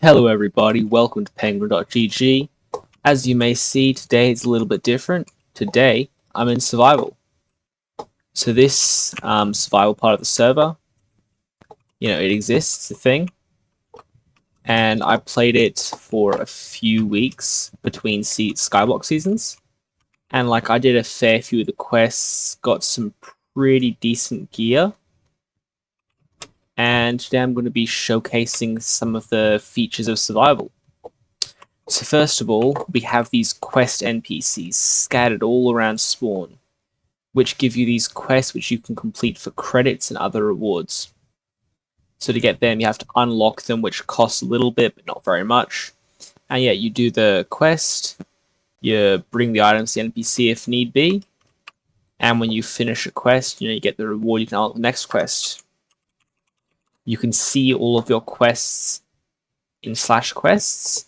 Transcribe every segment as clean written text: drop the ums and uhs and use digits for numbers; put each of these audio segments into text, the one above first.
Hello everybody, welcome to Penguin.gg. As you may see, today is a little bit different. Today, I'm in survival. So this survival part of the server, it exists, it's a thing. And I played it for a few weeks between Skyblock seasons. And I did a fair few of the quests, got some pretty decent gear. And today I'm going to be showcasing some of the features of survival. So first of all, we have these quest NPCs scattered all around spawn, which give you these quests which you can complete for credits and other rewards. So to get them, you have to unlock them, which costs a little bit, but not very much. And yeah, you do the quest, you bring the items to the NPC if need be, and when you finish a quest, you get the reward, you can unlock the next quest. You can see all of your quests in /quests.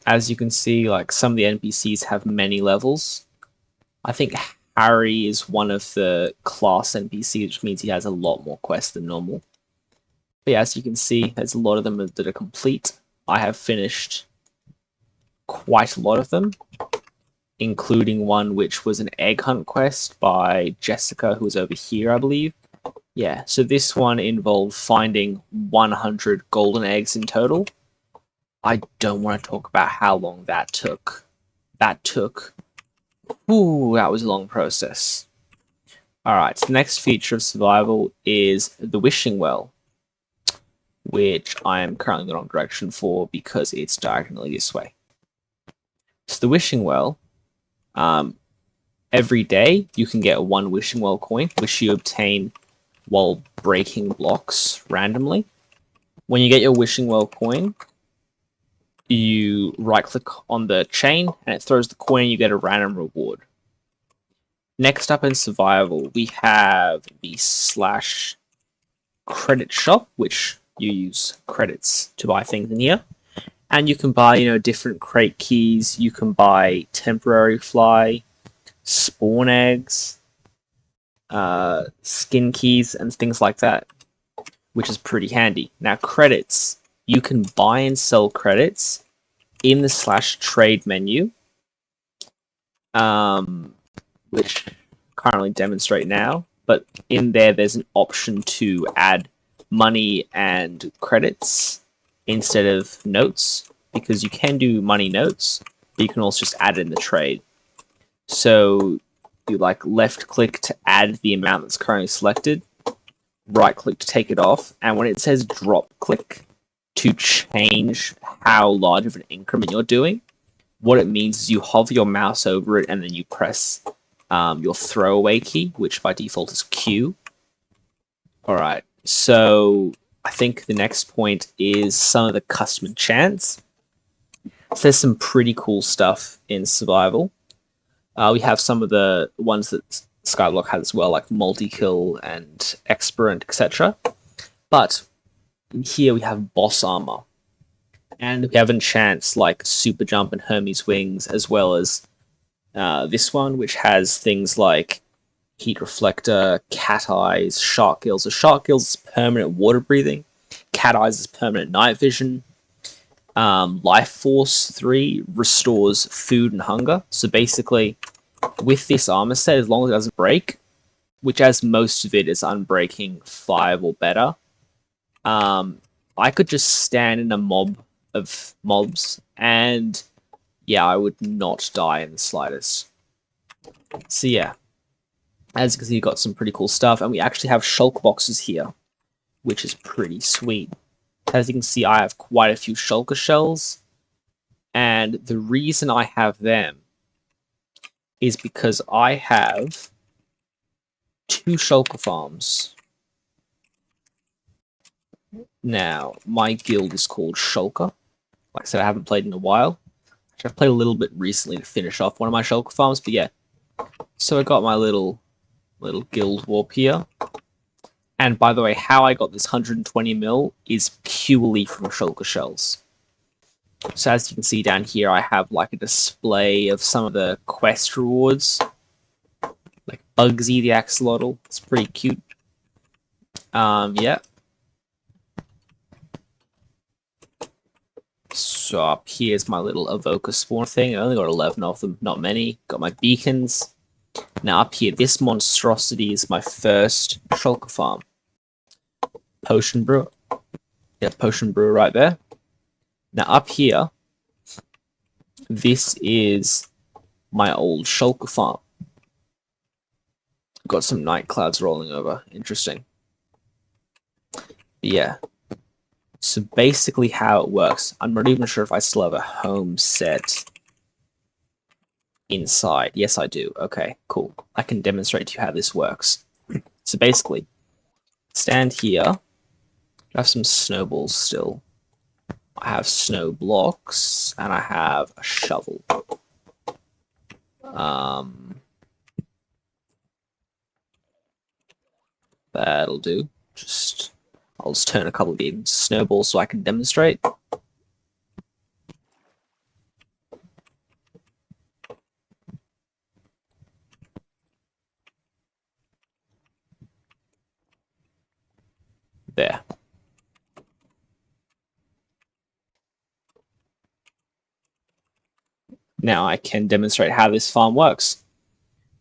As you can see, some of the NPCs have many levels. I think Harry is one of the class NPCs, which means he has a lot more quests than normal. But yeah, as you can see, there's a lot of them that are complete. I have finished quite a lot of them, including one which was an egg hunt quest by Jessica, who was over here, I believe. Yeah, so this one involved finding 100 golden eggs in total. I don't want to talk about how long that took. Ooh, that was a long process. Alright, so the next feature of survival is the wishing well, which I am currently in the wrong direction for because it's diagonally this way. So the wishing well, every day you can get one wishing well coin, which you obtain while breaking blocks randomly. When you get your wishing well coin, you right click on the chain and it throws the coin and you get a random reward. Next up in survival, we have the /credit shop, which you use credits to buy things in here. And you can buy, different crate keys. You can buy temporary fly, spawn eggs, skin keys, and things like that, which is pretty handy. Now, credits. You can buy and sell credits in the /trade menu, which currently demonstrate now, but in there's an option to add money and credits instead of notes, because you can do money notes, but you can also just add it in the trade. So you left click to add the amount that's currently selected, right click to take it off, and when it says drop click to change how large of an increment you're doing, what it means is you hover your mouse over it and then you press your throwaway key, which by default is Q. Alright, so I think the next point is some of the custom enchants. So there's some pretty cool stuff in survival. We have some of the ones that Skyblock has as well, like multi-kill and expert, etc. But here we have boss armor, and we have enchants like super jump and Hermes wings, as well as this one, which has things like heat reflector, cat eyes, shark gills. So shark gills is permanent water breathing, cat eyes is permanent night vision. Life Force 3 restores food and hunger. So basically, with this armor set, as long as it doesn't break, which as most of it is unbreaking 5 or better, I could just stand in a mob of mobs and yeah, I would not die in the slightest. So yeah, as you can see, you've got some pretty cool stuff, and we actually have shulk boxes here, which is pretty sweet. As you can see, I have quite a few shulker shells, and the reason I have them is because I have 2 shulker farms. Now, my guild is called Shulker. Like I said, I haven't played in a while. I've played a little bit recently to finish off one of my shulker farms, but yeah. So I got my little guild warp here. And by the way, how I got this 120 mil is purely from shulker shells. So as you can see down here, I have a display of some of the quest rewards. Like Bugsy the Axolotl. It's pretty cute. Yeah. So up here's my little evoker spawn thing. I only got 11 of them, not many. Got my beacons. Now up here, this monstrosity is my first shulker farm. Potion brewer. Yeah, potion brewer right there. Now up here, this is my old shulker farm. Got some night clouds rolling over. Interesting. Yeah. So basically how it works, I'm not even sure if I still have a home set inside. Yes, I do. Okay, cool. I can demonstrate to you how this works. So basically, stand here. I have some snowballs still. I have snow blocks, and I have a shovel. That'll do. I'll just turn a couple of these into snowballs so I can demonstrate. There. Now I can demonstrate how this farm works.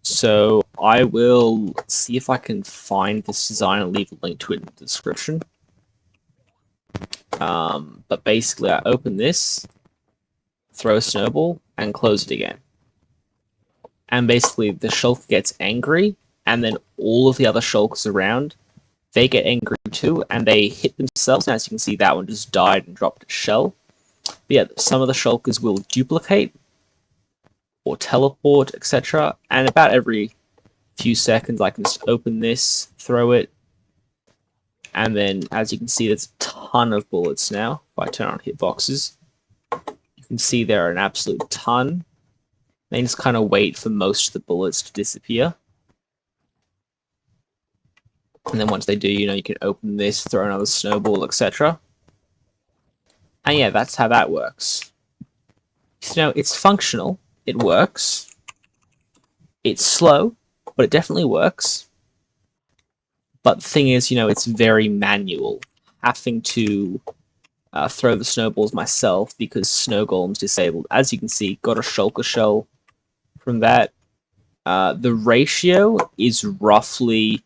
So I will see if I can find this design and leave a link to it in the description. But basically I open this, throw a snowball, and close it again. And basically the shulker gets angry, and then all of the other shulkers around, they get angry too, and they hit themselves. And as you can see, that one just died and dropped its shell. But yeah, some of the shulkers will duplicate, or teleport, etc. And about every few seconds I can just open this, throw it, and then as you can see there's a ton of bullets now. If I turn on hitboxes, you can see there are an absolute ton. Then just kind of wait for most of the bullets to disappear. And then once they do, you can open this, throw another snowball, etc. And yeah, that's how that works. So it's functional. It works. It's slow, but it definitely works. But the thing is, it's very manual. Having to throw the snowballs myself because Snow Golem's disabled. As you can see, got a shulker shell from that. The ratio is roughly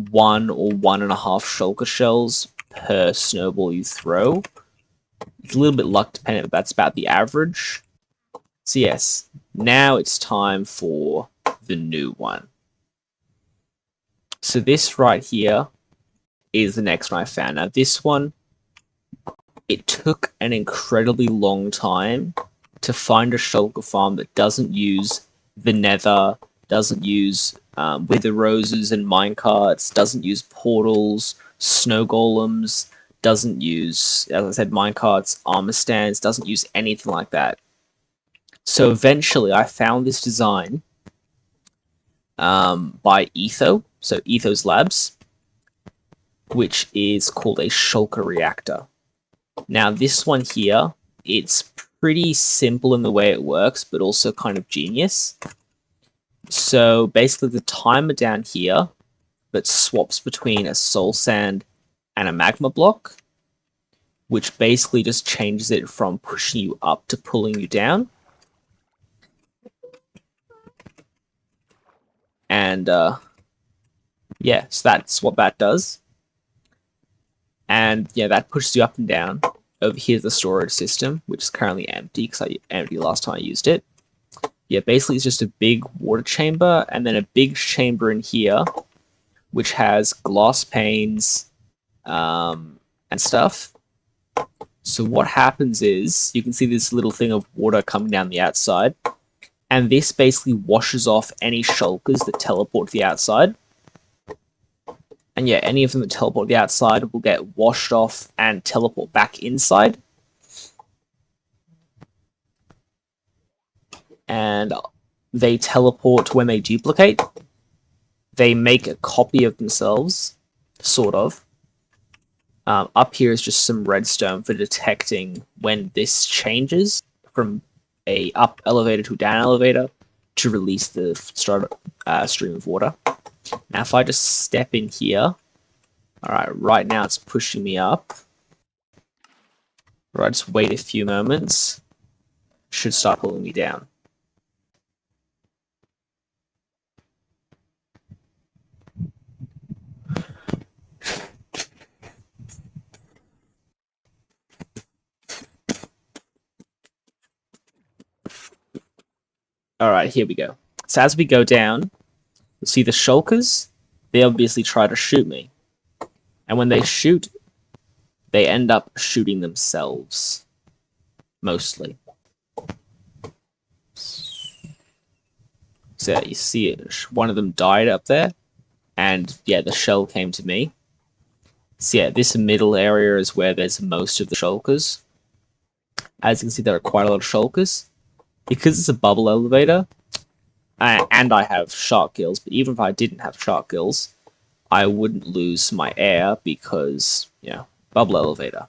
1 or 1.5 shulker shells per snowball you throw. It's a little bit luck dependent, but that's about the average. So yes, now it's time for the new one. So this right here is the next one I found. Now this one, it took an incredibly long time to find a shulker farm that doesn't use the nether, doesn't use wither roses and minecarts, doesn't use portals, snow golems, doesn't use, as I said, minecarts, armor stands, doesn't use anything like that. So eventually I found this design by Etho, so Ethos Labs, which is called a shulker reactor. Now this one here, it's pretty simple in the way it works, but also kind of genius. So basically the timer down here that swaps between a soul sand and a magma block, which basically just changes it from pushing you up to pulling you down. And yeah, so that's what that does. And yeah, that pushes you up and down. Over here's the storage system, which is currently empty because I emptied last time I used it. Yeah, basically it's just a big water chamber and then a big chamber in here, which has glass panes and stuff. So what happens is, you can see this little thing of water coming down the outside, and this basically washes off any shulkers that teleport to the outside. And yeah, any of them that teleport to the outside will get washed off and teleport back inside. And they teleport when they duplicate. They make a copy of themselves, sort of. Up here is just some redstone for detecting when this changes from a up elevator to a down elevator to release the stream of water. Now if I just step in here, alright, right now it's pushing me up. Right, just wait a few moments. Should start pulling me down. Alright, here we go. So as we go down, you'll see the shulkers. They obviously try to shoot me. And when they shoot, they end up shooting themselves. Mostly. So you see it. One of them died up there. And yeah, the shell came to me. So yeah, this middle area is where there's most of the shulkers. As you can see, there are quite a lot of shulkers. Because it's a bubble elevator, and I have shark gills, but even if I didn't have shark gills, I wouldn't lose my air because, you know, bubble elevator.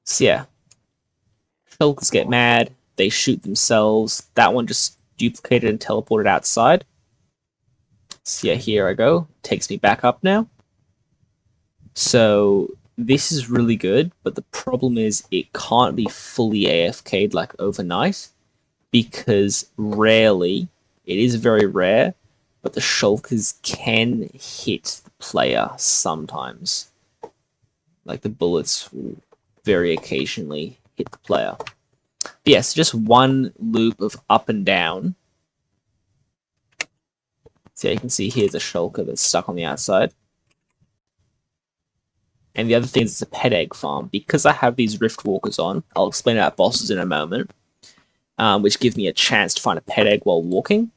So yeah, shulkers get mad, they shoot themselves. That one just duplicated and teleported outside. So yeah, here I go. Takes me back up now. So this is really good, but the problem is it can't be fully AFK'd like overnight, because rarely, it is very rare, but the shulkers can hit the player sometimes. Like the bullets will very occasionally hit the player. But yes, just one loop of up and down. So you can see here's a shulker that's stuck on the outside. And the other thing is it's a pet egg farm. Because I have these rift walkers on, I'll explain about bosses in a moment, which give me a chance to find a pet egg while walking.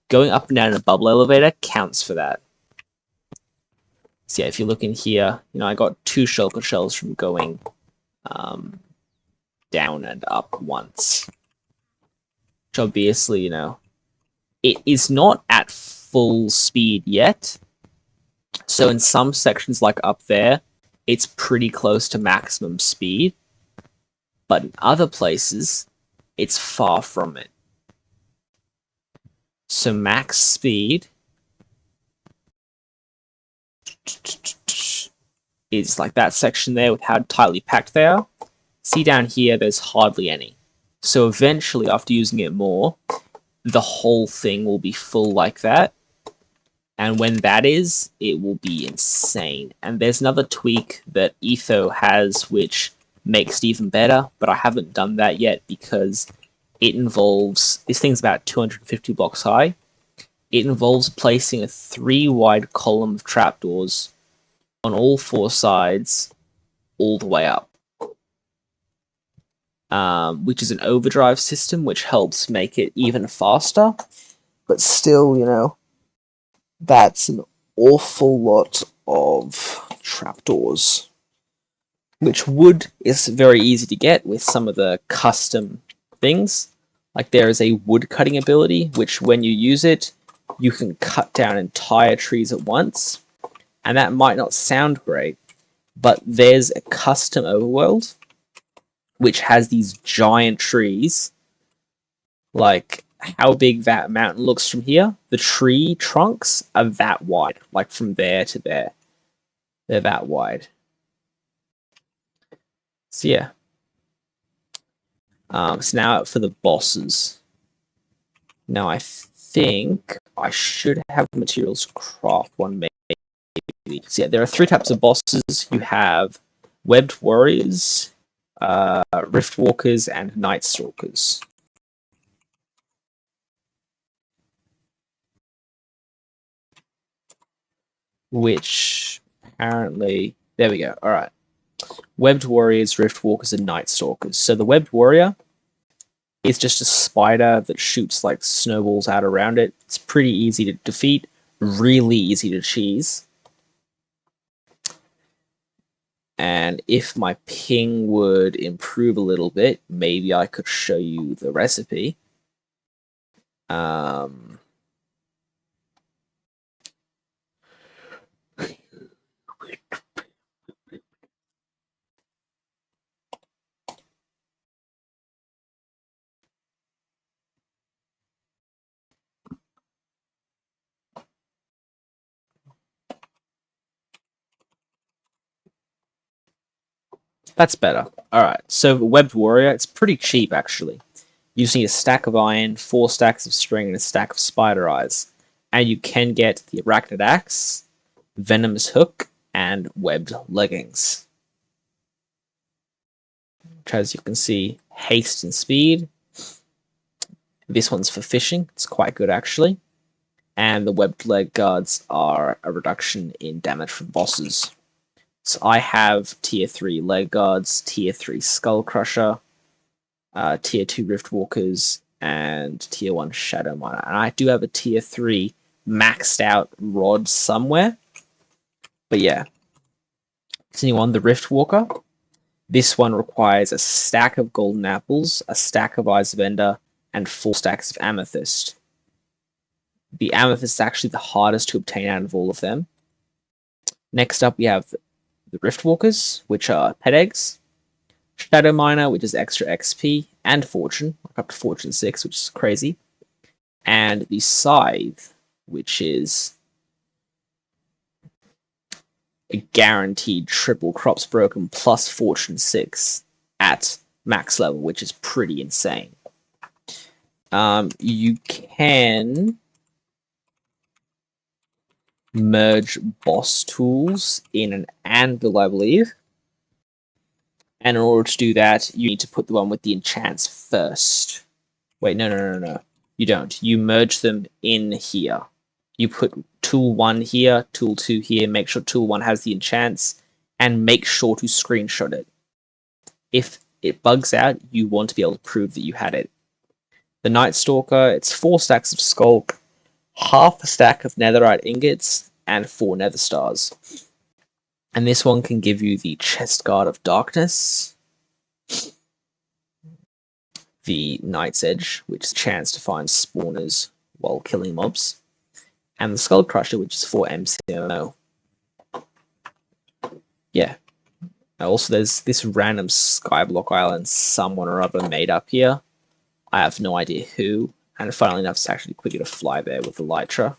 Going up and down in a bubble elevator counts for that. So yeah, if you look in here, you know, I got 2 shulker shells from going down and up once. Which obviously, you know, it is not at full speed yet. So in some sections like up there, it's pretty close to maximum speed. But in other places, it's far from it. So max speed is like that section there with how tightly packed they are. See down here, there's hardly any. So eventually, after using it more, the whole thing will be full like that. And when that is, it will be insane. And there's another tweak that Etho has which makes it even better, but I haven't done that yet because it involves, this thing's about 250 blocks high. It involves placing a 3-wide column of trapdoors on all 4 sides all the way up. Which is an overdrive system, which helps make it even faster. But still, you know, that's an awful lot of trapdoors. Which wood is very easy to get with some of the custom things. Like there is a wood cutting ability, which when you use it, you can cut down entire trees at once. And that might not sound great, but there's a custom overworld which has these giant trees. Like how big that mountain looks from here, the tree trunks are that wide, like from there to there. They're that wide. So yeah. So now for the bosses. Now I think I should have materials to craft one maybe. So yeah, there are 3 types of bosses. You have Webbed Warriors, Rift Walkers, and Night Stalkers. Which apparently, there we go. All right. Webbed Warriors, Rift Walkers, and Night Stalkers. So the Webbed Warrior is just a spider that shoots like snowballs out around it. It's pretty easy to defeat, really easy to cheese. And if my ping would improve a little bit, maybe I could show you the recipe. That's better. Alright, so Webbed Warrior, it's pretty cheap actually. You just need a stack of iron, 4 stacks of string, and a stack of spider eyes. And you can get the Arachnid Axe, Venomous Hook, and Webbed Leggings. Which, as you can see, haste and speed. This one's for fishing, it's quite good actually. And the Webbed Leg Guards are a reduction in damage from bosses. So I have tier 3 Leg Guards, tier 3 Skull Crusher, tier 2 Rift Walkers, and tier 1 Shadow Miner. And I do have a tier 3 maxed out rod somewhere. But yeah. Continue on, the Rift Walker. This one requires a stack of golden apples, a stack of Eyes of Ender, and 4 stacks of amethyst. The amethyst is actually the hardest to obtain out of all of them. Next up, we have the Rift Walkers, which are pet eggs. Shadow Miner, which is extra XP and Fortune, like up to Fortune 6, which is crazy. And the Scythe, which is a guaranteed triple crops broken plus Fortune 6 at max level, which is pretty insane. You can merge boss tools in an anvil, I believe. And in order to do that, you need to put the one with the enchants first. Wait, no. You don't. You merge them in here. You put tool 1 here, tool 2 here, make sure tool 1 has the enchants, and make sure to screenshot it. If it bugs out, you want to be able to prove that you had it. The Night Stalker, it's 4 stacks of Skulk, half a stack of Netherite ingots, and 4 Nether Stars. And this one can give you the Chest Guard of Darkness, the Night's Edge, which is a chance to find spawners while killing mobs, and the Skull Crusher, which is for MCMO. Yeah. Also, there's this random Skyblock Island someone or other made up here. I have no idea who, and funnily enough, it's actually quicker to fly there with Elytra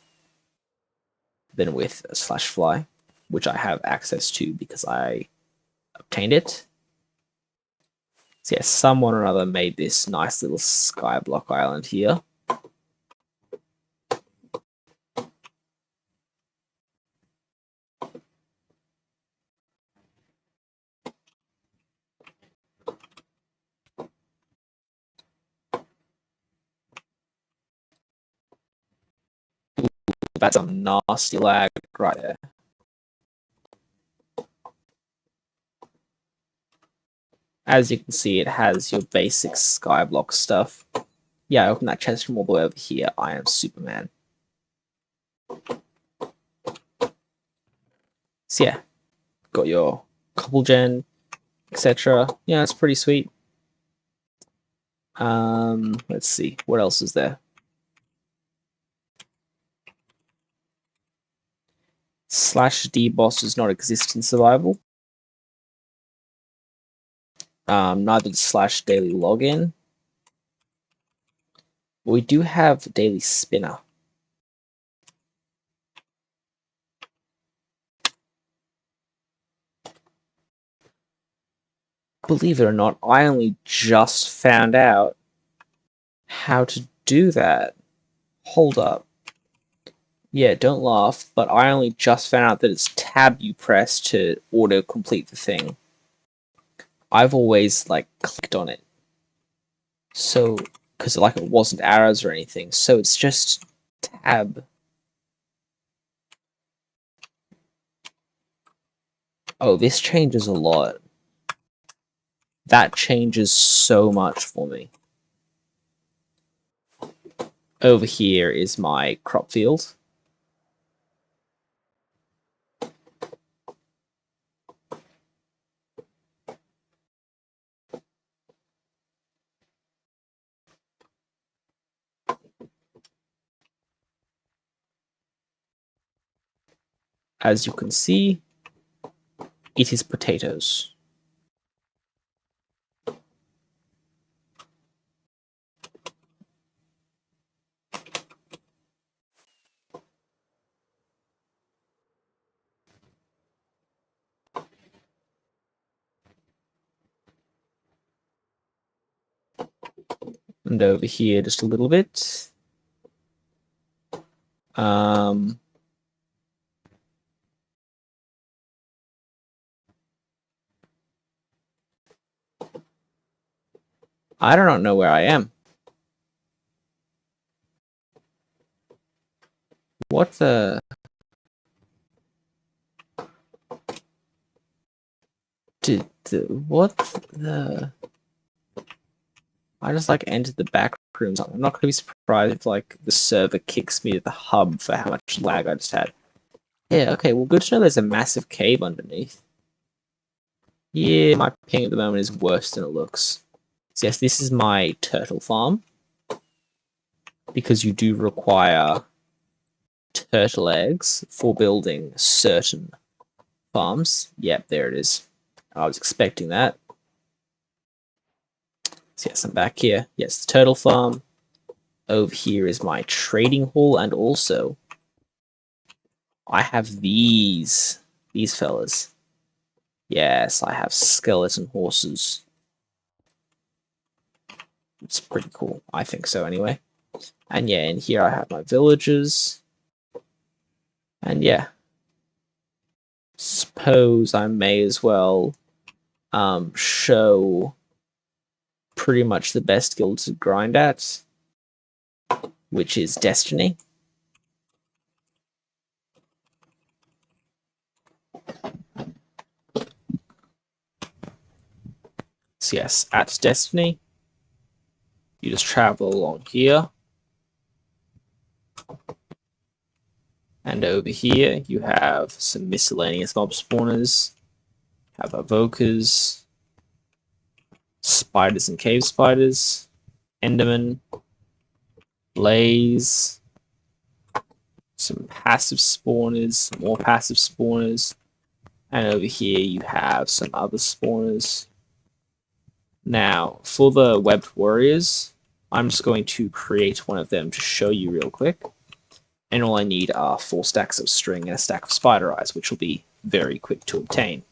than with a /fly, which I have access to because I obtained it. So yeah, someone or other made this nice little Skyblock Island here. That's a nasty lag right there. As you can see, it has your basic Skyblock stuff. Yeah, I opened that chest from all the way over here. I am Superman. So yeah, got your couple gen, etc. Yeah, it's pretty sweet. Let's see, what else is there? /D boss does not exist in survival. Neither does /daily login. But we do have daily spinner. Believe it or not, I only just found out how to do that. Hold up. Yeah, don't laugh, but I only just found out that it's tab you press to auto-complete the thing. I've always, like, clicked on it. So, because, like, it wasn't arrows or anything, so it's just tab. Oh, this changes a lot. That changes so much for me. Over here is my crop field. As you can see, it is potatoes. And over here just a little bit. I don't know where I am. What the... What the... I just like entered the back rooms. I'm not going to be surprised if like the server kicks me to the hub for how much lag I just had. Yeah, okay, well good to know there's a massive cave underneath. Yeah, my ping at the moment is worse than it looks. So yes, this is my turtle farm. Because you do require turtle eggs for building certain farms. Yep, there it is. I was expecting that. So yes, I'm back here. Yes, the turtle farm. Over here is my trading hall, and also I have these fellas. Yes, I have skeleton horses. It's pretty cool. I think so anyway. And yeah, in here I have my villagers. And yeah. Suppose I may as well show pretty much the best guild to grind at, which is Destiny. So yes, at Destiny, you just travel along here. And over here, you have some miscellaneous mob spawners. Have evokers, spiders and cave spiders, enderman, blaze, some passive spawners, more passive spawners, and over here you have some other spawners. Now, for the webbed warriors, I'm just going to create one of them to show you real quick. And all I need are 4 stacks of string and a stack of spider eyes, which will be very quick to obtain.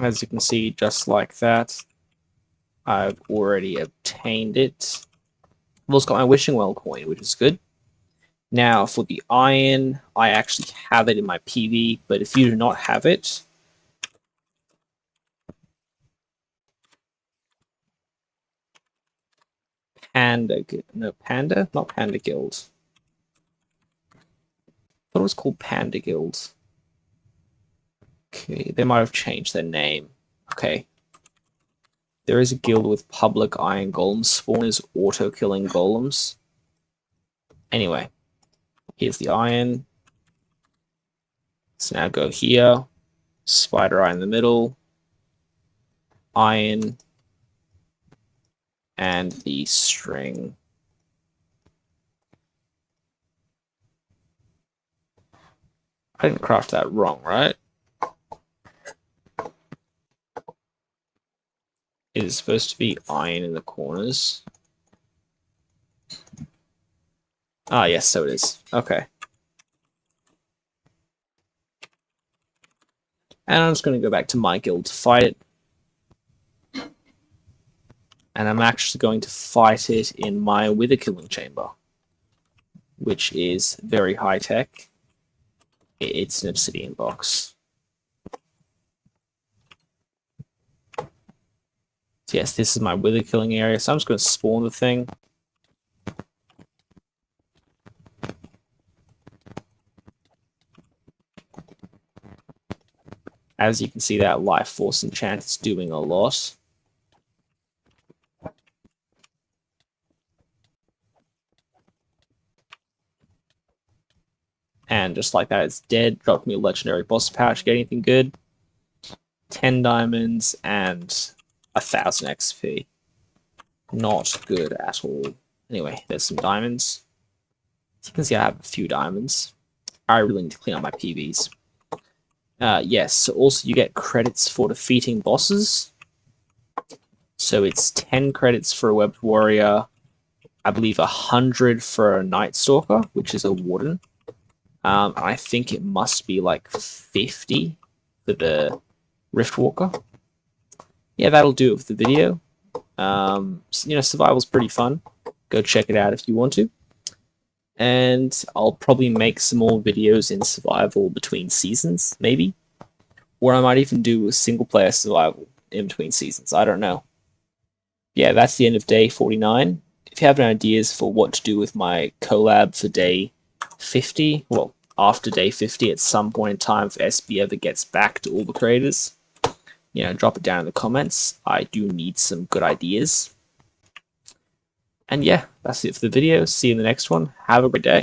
As you can see, just like that, I've already obtained it. I've also got my wishing well coin, which is good. Now, for the iron, I actually have it in my PV, but if you do not have it, Panda Guild. I thought it was called Panda Guild. Okay, they might have changed their name. Okay. There is a guild with public iron golem spawners auto-killing golems. Anyway, here's the iron. So now go here. Spider eye in the middle. Iron. And the string. I didn't craft that wrong, right? It is supposed to be iron in the corners. Ah, yes, so it is. Okay. And I'm just going to go back to my guild to fight it. And I'm actually going to fight it in my Wither Killing Chamber, which is very high tech. It's an obsidian box. So yes, this is my Wither Killing area, so I'm just going to spawn the thing. As you can see, that Life Force enchant is doing a lot. And just like that, it's dead. Dropped me a legendary boss pouch. Get anything good? 10 diamonds and 1,000 XP. Not good at all. Anyway, there's some diamonds. As you can see, I have a few diamonds. I really need to clean up my PVs. Yes, so also you get credits for defeating bosses. So it's 10 credits for a Webbed Warrior, I believe 100 for a Night Stalker, which is a Warden. I think it must be like 50 for the Riftwalker. Yeah, that'll do it for the video. Survival's pretty fun. Go check it out if you want to. And I'll probably make some more videos in survival between seasons, maybe. Or I might even do a single player survival in between seasons. I don't know. Yeah, that's the end of day 49. If you have any ideas for what to do with my collab for day 50, well, after day 50 at some point in time, if SB ever gets back to all the creators, drop it down in the comments. I do need some good ideas. And yeah, that's it for the video. See you in the next one. Have a great day.